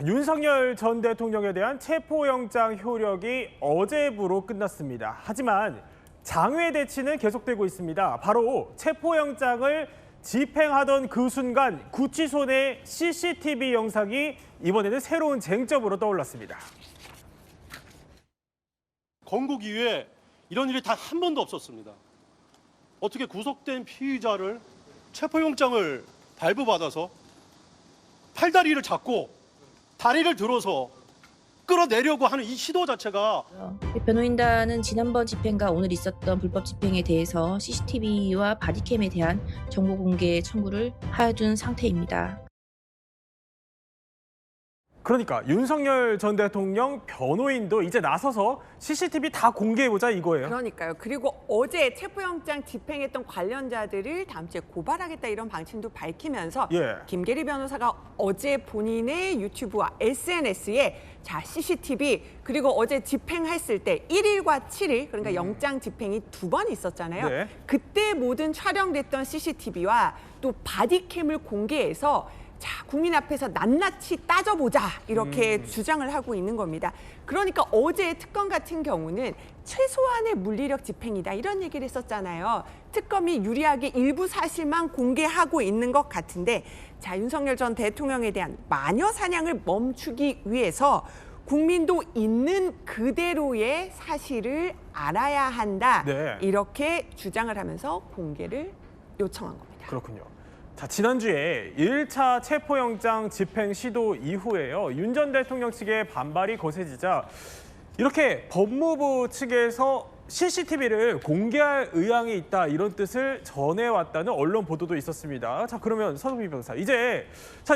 윤석열 전 대통령에 대한 체포영장 효력이 어제부로 끝났습니다. 하지만 장외 대치는 계속되고 있습니다. 바로 체포영장을 집행하던 그 순간 구치소 내 CCTV 영상이 이번에는 새로운 쟁점으로 떠올랐습니다. 건국 이후에 이런 일이 단 한 번도 없었습니다. 어떻게 구속된 피의자를 체포영장을 발부받아서 팔다리를 잡고 다리를 들어서 끌어내려고 하는 이 시도 자체가 변호인단은 지난번 집행과 오늘 있었던 불법 집행에 대해서 CCTV와 바디캠에 대한 정보 공개 청구를 해둔 상태입니다. 그러니까 윤석열 전 대통령 변호인도 이제 나서서 CCTV 다 공개해보자 이거예요. 그러니까요. 그리고 어제 체포영장 집행했던 관련자들을 다음 주에 고발하겠다 이런 방침도 밝히면서 김계리 변호사가 어제 본인의 유튜브와 SNS에 CCTV 그리고 어제 집행했을 때 1일과 7일 그러니까 영장 집행이 2번 있었잖아요. 네. 그때 모든 촬영됐던 CCTV와 또 바디캠을 공개해서 국민 앞에서 낱낱이 따져보자 이렇게 주장을 하고 있는 겁니다. 그러니까 어제 특검 같은 경우는 최소한의 물리력 집행이다 이런 얘기를 했었잖아요. 특검이 유리하게 일부 사실만 공개하고 있는 것 같은데 윤석열 전 대통령에 대한 마녀 사냥을 멈추기 위해서 국민도 있는 그대로의 사실을 알아야 한다. 이렇게 주장을 하면서 공개를 요청한 겁니다. 그렇군요. 지난주에 1차 체포영장 집행 시도 이후에요. 윤 전 대통령 측의 반발이 거세지자 이렇게 법무부 측에서 CCTV를 공개할 의향이 있다 이런 뜻을 전해왔다는 언론 보도도 있었습니다. 그러면 서동민 변호사, 이제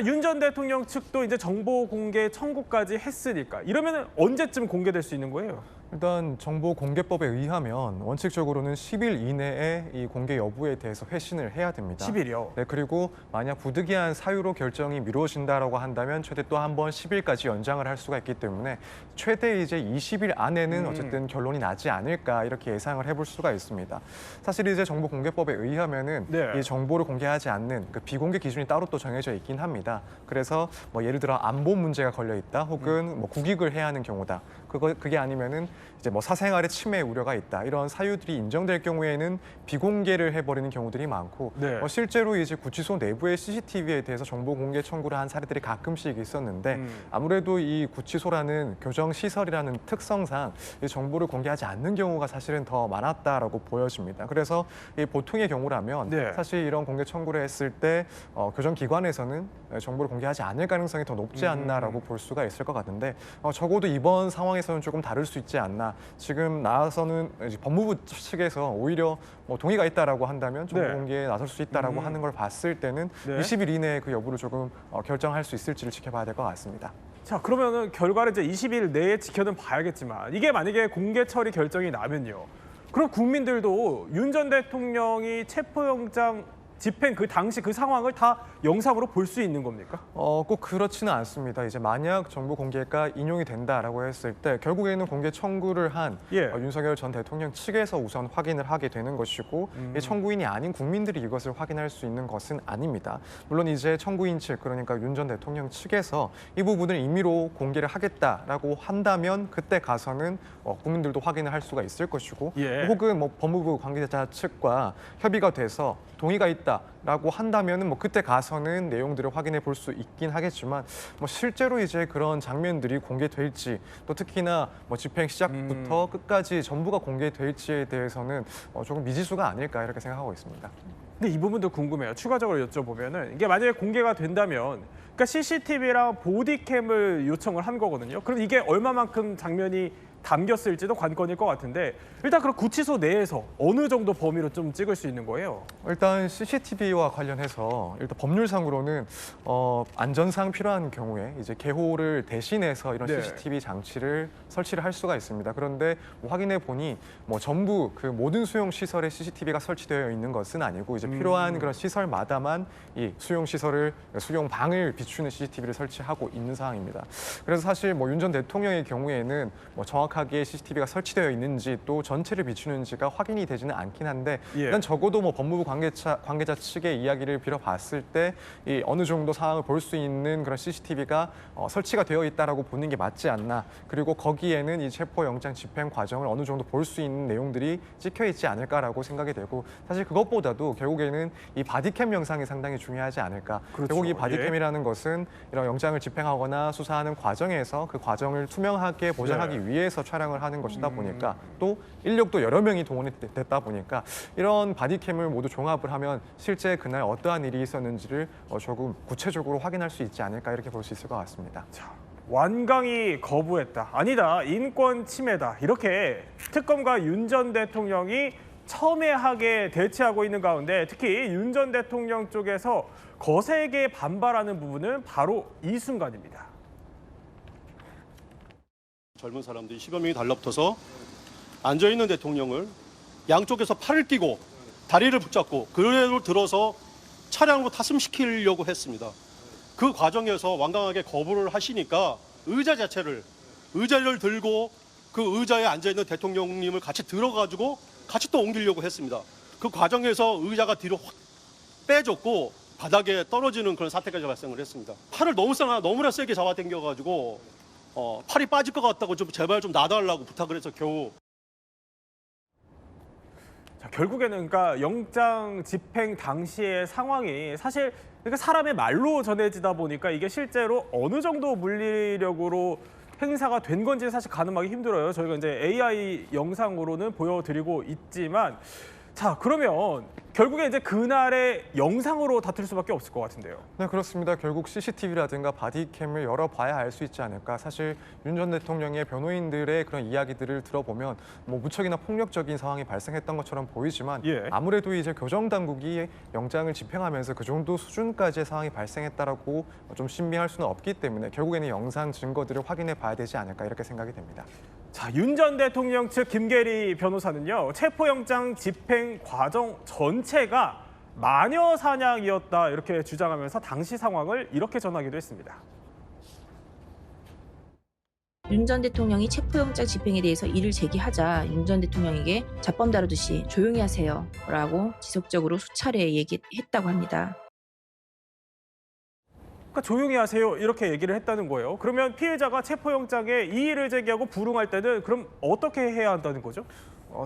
윤 전 대통령 측도 이제 정보 공개 청구까지 했으니까 이러면 언제쯤 공개될 수 있는 거예요? 일단 정보공개법에 의하면 원칙적으로는 10일 이내에 이 공개 여부에 대해서 회신을 해야 됩니다. 10일이요? 네, 그리고 만약 부득이한 사유로 결정이 미뤄진다라고 한다면 최대 또 한 번 10일까지 연장을 할 수가 있기 때문에 최대 이제 20일 안에는 어쨌든 결론이 나지 않을까 이렇게 예상을 해볼 수가 있습니다. 사실 이제 정보공개법에 의하면은 이 정보를 공개하지 않는 그 비공개 기준이 따로 또 정해져 있긴 합니다. 그래서 뭐 예를 들어 안보 문제가 걸려 있다, 혹은 뭐 국익을 해야 하는 경우다. 그게 아니면은 이제 뭐 사생활의 침해 우려가 있다 이런 사유들이 인정될 경우에는 비공개를 해버리는 경우들이 많고 실제로 이제 구치소 내부의 CCTV에 대해서 정보 공개 청구를 한 사례들이 가끔씩 있었는데 아무래도 이 구치소라는 교정 시설이라는 특성상 이 정보를 공개하지 않는 경우가 사실은 더 많았다라고 보여집니다. 그래서 이 보통의 경우라면 사실 이런 공개 청구를 했을 때 교정 기관에서는 정보를 공개하지 않을 가능성이 더 높지 않나라고 볼 수가 있을 것 같은데 적어도 이번 상황에서는 조금 다를 수 있지 않나. 지금 나서는 법무부 측에서 오히려 뭐 동의가 있다라고 한다면 정보 공개에 나설 수 있다라고 하는 걸 봤을 때는 20일 이내에 그 여부를 조금 결정할 수 있을지를 지켜봐야 될 것 같습니다. 그러면은 결과를 이제 20일 내에 지켜는 봐야겠지만 이게 만약에 공개 처리 결정이 나면요. 그럼 국민들도 윤 전 대통령이 체포영장 집행 그 당시 그 상황을 다 영상으로 볼 수 있는 겁니까? 꼭 그렇지는 않습니다. 이제 만약 정보 공개가 인용이 된다라고 했을 때 결국에는 공개 청구를 한 윤석열 전 대통령 측에서 우선 확인을 하게 되는 것이고 이 청구인이 아닌 국민들이 이것을 확인할 수 있는 것은 아닙니다. 물론 이제 청구인 측, 그러니까 윤 전 대통령 측에서 이 부분을 임의로 공개를 하겠다라고 한다면 그때 가서는 국민들도 확인을 할 수가 있을 것이고 혹은 뭐 법무부 관계자 측과 협의가 돼서 동의가 있다라고 한다면은 뭐 그때 가서는 내용들을 확인해 볼 수 있긴 하겠지만 뭐 실제로 이제 그런 장면들이 공개될지 또 특히나 뭐 집행 시작부터 끝까지 전부가 공개될지에 대해서는 조금 미지수가 아닐까 이렇게 생각하고 있습니다. 근데 이 부분도 궁금해요. 추가적으로 여쭤보면은 이게 만약에 공개가 된다면 그러니까 CCTV랑 보디캠을 요청을 한 거거든요. 그럼 이게 얼마만큼 장면이 담겼을지도 관건일 것 같은데 일단 그럼 구치소 내에서 어느 정도 범위로 좀 찍을 수 있는 거예요? 일단 CCTV와 관련해서 일단 법률상으로는 안전상 필요한 경우에 이제 개호를 대신해서 이런 CCTV 장치를 설치를 할 수가 있습니다. 그런데 뭐 확인해 보니 뭐 전부 그 모든 수용 시설에 CCTV가 설치되어 있는 것은 아니고 이제 필요한 그런 시설마다만 이 수용 방을 비추는 CCTV를 설치하고 있는 상황입니다. 그래서 사실 뭐 윤 전 대통령의 경우에는 뭐 정확 정확하게 CCTV가 설치되어 있는지 또 전체를 비추는지가 확인이 되지는 않긴 한데 예. 일단 적어도 뭐 법무부 관계자 측의 이야기를 빌어봤을 때 이 어느 정도 상황을 볼 수 있는 그런 CCTV가 설치가 되어 있다라고 보는 게 맞지 않나. 그리고 거기에는 이 체포영장 집행 과정을 어느 정도 볼 수 있는 내용들이 찍혀 있지 않을까라고 생각이 되고 사실 그것보다도 결국에는 이 바디캠 영상이 상당히 중요하지 않을까. 그렇죠. 결국 이 예. 바디캠이라는 것은 이런 영장을 집행하거나 수사하는 과정에서 그 과정을 투명하게 보장하기 위해서 촬영을 하는 것이다 보니까 또 인력도 여러 명이 동원이 됐다 보니까 이런 바디캠을 모두 종합을 하면 실제 그날 어떠한 일이 있었는지를 조금 구체적으로 확인할 수 있지 않을까 이렇게 볼 수 있을 것 같습니다. 자, 완강히 거부했다. 아니다. 인권 침해다. 이렇게 특검과 윤 전 대통령이 첨예하게 대치하고 있는 가운데 특히 윤 전 대통령 쪽에서 거세게 반발하는 부분은 바로 이 순간입니다. 젊은 사람들이 10여 명이 달라붙어서 앉아있는 대통령을 양쪽에서 팔을 끼고 다리를 붙잡고 그대로 들어서 차량으로 탑승시키려고 했습니다. 그 과정에서 완강하게 거부를 하시니까 의자를 들고 그 의자에 앉아있는 대통령님을 같이 들어가지고 같이 또 옮기려고 했습니다. 그 과정에서 의자가 뒤로 확 빼졌고 바닥에 떨어지는 그런 사태까지 발생을 했습니다. 팔을 너무나 세게 잡아당겨가지고 팔이 빠질 것 같다고 좀 제발 좀 놔달라고 부탁을 해서 겨우. 자, 결국에는 그러니까 영장 집행 당시의 상황이 사실 그러니까 사람의 말로 전해지다 보니까 이게 실제로 어느 정도 물리력으로 행사가 된 건지 사실 가늠하기 힘들어요. 저희가 이제 AI 영상으로는 보여드리고 있지만 자, 그러면 결국에 이제 그날의 영상으로 다툴 수밖에 없을 것 같은데요. 네, 그렇습니다. 결국 CCTV라든가 바디캠을 열어봐야 알 수 있지 않을까. 사실 윤 전 대통령의 변호인들의 그런 이야기들을 들어보면 뭐 무척이나 폭력적인 상황이 발생했던 것처럼 보이지만 예. 아무래도 이제 교정 당국이 영장을 집행하면서 그 정도 수준까지의 상황이 발생했다라고 좀 신빙할 수는 없기 때문에 결국에는 영상 증거들을 확인해 봐야 되지 않을까 이렇게 생각이 됩니다. 자, 윤 전 대통령 측 김계리 변호사는요. 체포영장 집행 과정 전체가 마녀 사냥이었다 이렇게 주장하면서 당시 상황을 이렇게 전하기도 했습니다. 윤 전 대통령이 체포영장 집행에 대해서 이를 제기하자 윤 전 대통령에게 잡범 다루듯이 조용히 하세요 라고 지속적으로 수차례 얘기했다고 합니다. 그러니까 조용히 하세요 이렇게 얘기를 했다는 거예요. 그러면 피해자가 체포영장에 이의를 제기하고 불응할 때는 그럼 어떻게 해야 한다는 거죠?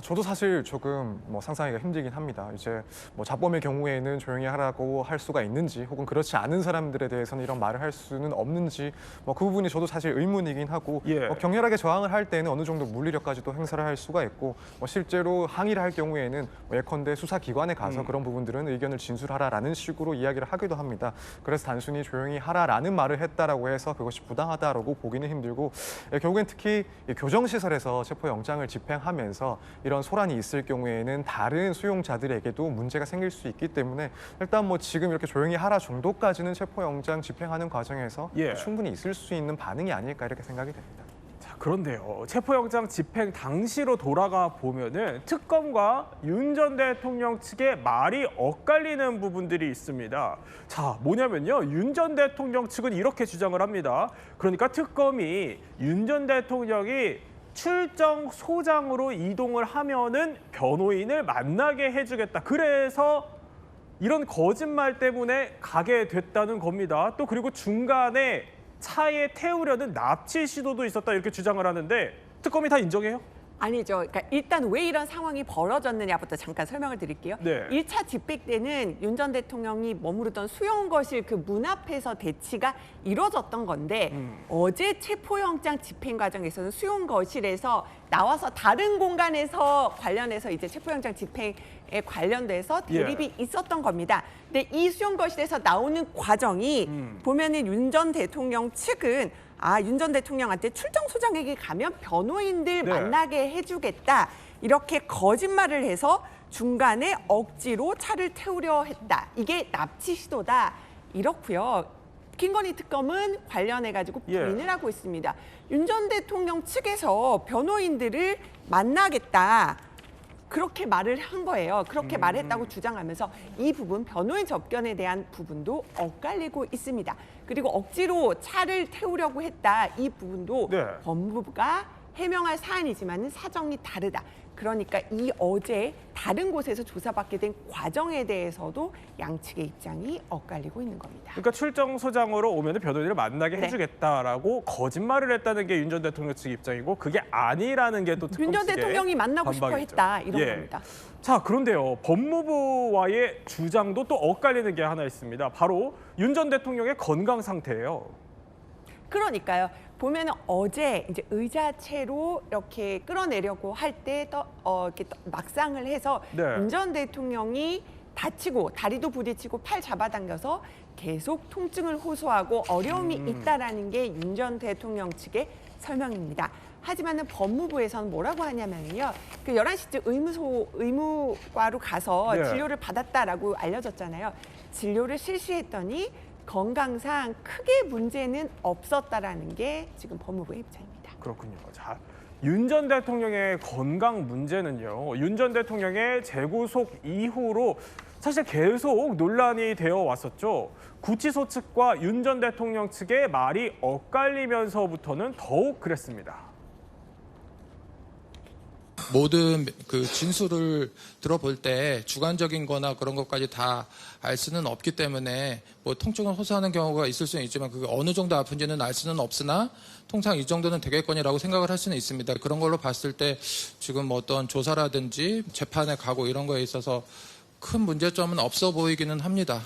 저도 사실 조금 상상하기가 힘들긴 합니다. 이제 잡범의 경우에는 조용히 하라고 할 수가 있는지 혹은 그렇지 않은 사람들에 대해서는 이런 말을 할 수는 없는지 그 부분이 저도 사실 의문이긴 하고 예. 격렬하게 저항을 할 때는 어느 정도 물리력까지도 행사를 할 수가 있고 실제로 항의를 할 경우에는 예컨대 수사기관에 가서 그런 부분들은 의견을 진술하라라는 식으로 이야기를 하기도 합니다. 그래서 단순히 조용히 하라라는 말을 했다라고 해서 그것이 부당하다라고 보기는 힘들고 결국엔 특히 교정시설에서 체포영장을 집행하면서 이런 소란이 있을 경우에는 다른 수용자들에게도 문제가 생길 수 있기 때문에 일단 지금 이렇게 조용히 하라 정도까지는 체포영장 집행하는 과정에서 예. 충분히 있을 수 있는 반응이 아닐까 이렇게 생각이 됩니다. 자, 그런데요. 체포영장 집행 당시로 돌아가 보면은 특검과 윤 전 대통령 측의 말이 엇갈리는 부분들이 있습니다. 자, 뭐냐면요. 윤 전 대통령 측은 이렇게 주장을 합니다. 그러니까 특검이 윤 전 대통령이 출정 소장으로 이동을 하면은 변호인을 만나게 해주겠다. 그래서 이런 거짓말 때문에 가게 됐다는 겁니다. 또 그리고 중간에 차에 태우려는 납치 시도도 있었다 이렇게 주장을 하는데 특검이 다 인정해요? 아니죠. 그러니까 일단 왜 이런 상황이 벌어졌느냐부터 잠깐 설명을 드릴게요. 네. 1차 집행 때는 윤 전 대통령이 머무르던 수용거실 그 문 앞에서 대치가 이루어졌던 건데 어제 체포영장 집행 과정에서는 수용거실에서 나와서 다른 공간에서 관련해서 이제 체포영장 집행에 관련돼서 대립이 있었던 겁니다. 근데 이 수용거실에서 나오는 과정이 보면은 윤 전 대통령 측은 윤 전 대통령한테 출정소장에게 가면 변호인들 네. 만나게 해주겠다. 이렇게 거짓말을 해서 중간에 억지로 차를 태우려 했다. 이게 납치 시도다. 이렇고요. 김건희 특검은 관련해가지고 부인을 하고 있습니다. 윤 전 대통령 측에서 변호인들을 만나겠다. 그렇게 말을 한 거예요. 그렇게 말했다고 주장하면서 이 부분 변호인 접견에 대한 부분도 엇갈리고 있습니다. 그리고 억지로 차를 태우려고 했다. 이 부분도 네. 법무부가 해명할 사안이지만은 사정이 다르다. 그러니까 이 어제 다른 곳에서 조사받게 된 과정에 대해서도 양측의 입장이 엇갈리고 있는 겁니다. 그러니까 출정소장으로 오면 변호인을 만나게 네. 해주겠다라고 거짓말을 했다는 게 윤 전 대통령 측 입장이고 그게 아니라는 게 또 특검 윤 전 측의 대통령이 만나고 싶어 반박이죠. 했다 이런 예. 겁니다. 자, 그런데요. 법무부와의 주장도 또 엇갈리는 게 하나 있습니다. 바로 윤 전 대통령의 건강 상태예요. 그러니까요. 보면은 어제 이제 의자채로 이렇게 끌어내려고 할 때 이렇게 막상을 해서 네. 윤 전 대통령이 다치고 다리도 부딪히고 팔 잡아당겨서 계속 통증을 호소하고 어려움이 있다라는 게 윤 전 대통령 측의 설명입니다. 하지만은 법무부에서는 뭐라고 하냐면요. 그 11시쯤 의무과로 가서 네. 진료를 받았다라고 알려졌잖아요. 진료를 실시했더니 건강상 크게 문제는 없었다라는 게 지금 법무부의 입장입니다. 그렇군요. 자, 윤 전 대통령의 건강 문제는요. 윤 전 대통령의 재구속 이후로 사실 계속 논란이 되어 왔었죠. 구치소 측과 윤 전 대통령 측의 말이 엇갈리면서부터는 더욱 그랬습니다. 모든 그 진술을 들어볼 때 주관적인 거나 그런 것까지 다 알 수는 없기 때문에 뭐 통증을 호소하는 경우가 있을 수는 있지만 그게 어느 정도 아픈지는 알 수는 없으나 통상 이 정도는 되겠거니라고 생각을 할 수는 있습니다. 그런 걸로 봤을 때 지금 뭐 어떤 조사라든지 재판에 가고 이런 거에 있어서 큰 문제점은 없어 보이기는 합니다.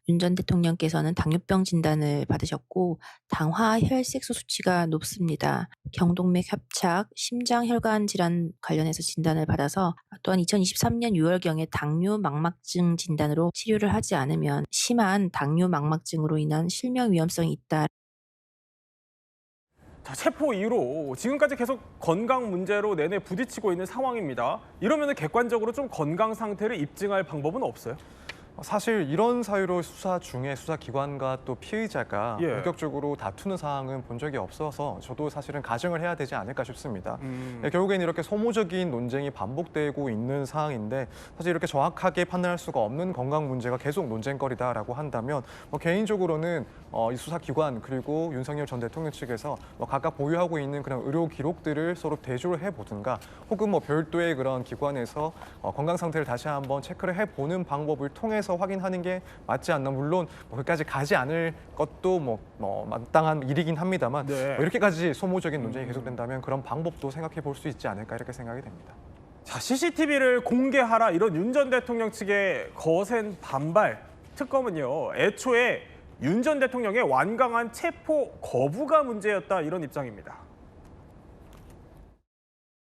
윤 전 대통령께서는 당뇨병 진단을 받으셨고 당화 혈색소 수치가 높습니다. 경동맥 협착, 심장혈관 질환 관련해서 진단을 받아서 또한 2023년 6월경에 당뇨 망막증 진단으로 치료를 하지 않으면 심한 당뇨 망막증으로 인한 실명 위험성이 있다. 자, 체포 이후로 지금까지 계속 건강 문제로 내내 부딪히고 있는 상황입니다. 이러면 객관적으로 좀 건강 상태를 입증할 방법은 없어요? 사실 이런 사유로 수사 중에 수사기관과 또 피의자가 예. 본격적으로 다투는 상황은 본 적이 없어서 저도 사실은 가정을 해야 되지 않을까 싶습니다. 결국에는 이렇게 소모적인 논쟁이 반복되고 있는 상황인데 사실 이렇게 정확하게 판단할 수가 없는 건강 문제가 계속 논쟁거리다라고 한다면 개인적으로는 이 수사기관 그리고 윤석열 전 대통령 측에서 각각 보유하고 있는 그런 의료 기록들을 서로 대조를 해보든가 혹은 별도의 그런 기관에서 건강 상태를 다시 한번 체크를 해보는 방법을 통해서 확인하는 게 맞지 않나. 물론 거기까지 가지 않을 것도 마땅한 일이긴 합니다만 네. 이렇게까지 소모적인 논쟁이 계속된다면 그런 방법도 생각해 볼 수 있지 않을까 이렇게 생각이 됩니다. 자, CCTV를 공개하라 이런 윤 전 대통령 측의 거센 반발. 특검은요. 애초에 윤 전 대통령의 완강한 체포 거부가 문제였다 이런 입장입니다.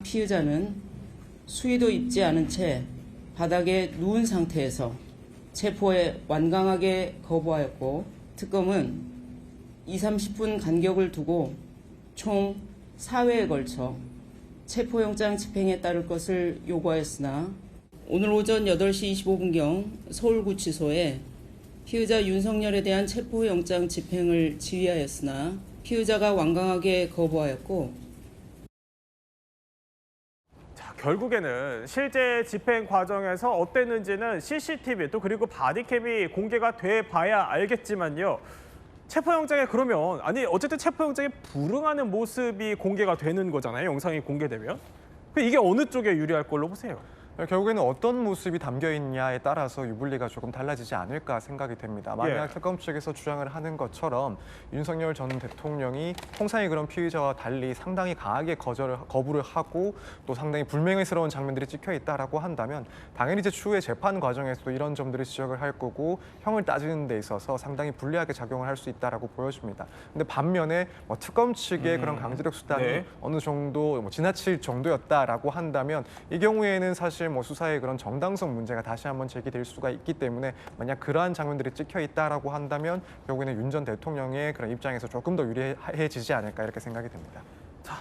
피의자는 수의도 입지 않은 채 바닥에 누운 상태에서 체포에 완강하게 거부하였고 특검은 20-30분 간격을 두고 총 4회에 걸쳐 체포영장 집행에 따를 것을 요구하였으나 오늘 오전 8시 25분경 서울구치소에 피의자 윤석열에 대한 체포영장 집행을 지휘하였으나 피의자가 완강하게 거부하였고 결국에는 실제 집행 과정에서 어땠는지는 CCTV 또 그리고 바디캠이 공개가 돼 봐야 알겠지만요. 체포영장에 그러면 어쨌든 체포영장에 불응하는 모습이 공개가 되는 거잖아요. 영상이 공개되면. 이게 어느 쪽에 유리할 걸로 보세요? 결국에는 어떤 모습이 담겨 있냐에 따라서 유불리가 조금 달라지지 않을까 생각이 됩니다. 만약 특검 측에서 주장을 하는 것처럼 윤석열 전 대통령이 통상의 그런 피의자와 달리 상당히 강하게 거부를 하고 또 상당히 불명예스러운 장면들이 찍혀 있다라고 한다면 당연히 이제 추후에 재판 과정에서도 이런 점들을 지적을 할 거고 형을 따지는 데 있어서 상당히 불리하게 작용을 할 수 있다라고 보여집니다. 근데 반면에 특검 측의 그런 강제력 수단이 어느 정도 지나칠 정도였다라고 한다면 이 경우에는 사실 수사의 그런 정당성 문제가 다시 한번 제기될 수가 있기 때문에 만약 그러한 장면들이 찍혀 있다라고 한다면 결국에는 윤 전 대통령의 그런 입장에서 조금 더 유리해지지 않을까 이렇게 생각이 됩니다. 자,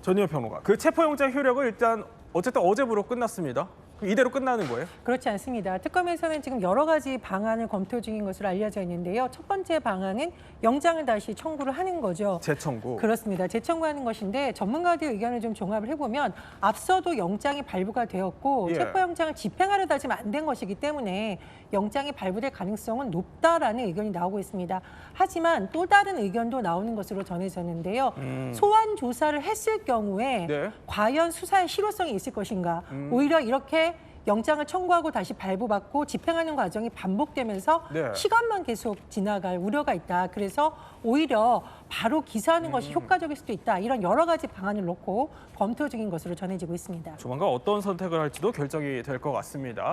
전희엽 평론가. 그 체포영장 효력은 일단 어쨌든 어제부로 끝났습니다. 이대로 끝나는 거예요? 그렇지 않습니다. 특검에서는 지금 여러 가지 방안을 검토 중인 것으로 알려져 있는데요. 첫 번째 방안은 영장을 다시 청구를 하는 거죠. 재청구. 그렇습니다. 재청구하는 것인데 전문가들 의견을 좀 종합을 해보면 앞서도 영장이 발부가 되었고 예. 체포영장을 집행하려다 지금 안 된 것이기 때문에 영장이 발부될 가능성은 높다라는 의견이 나오고 있습니다. 하지만 또 다른 의견도 나오는 것으로 전해졌는데요. 소환 조사를 했을 경우에 네. 과연 수사의 실효성이 있을 것인가. 오히려 이렇게 영장을 청구하고 다시 발부받고 집행하는 과정이 반복되면서 네. 시간만 계속 지나갈 우려가 있다. 그래서 오히려 바로 기소하는 것이 효과적일 수도 있다. 이런 여러 가지 방안을 놓고 검토 중인 것으로 전해지고 있습니다. 조만간 어떤 선택을 할지도 결정이 될 것 같습니다.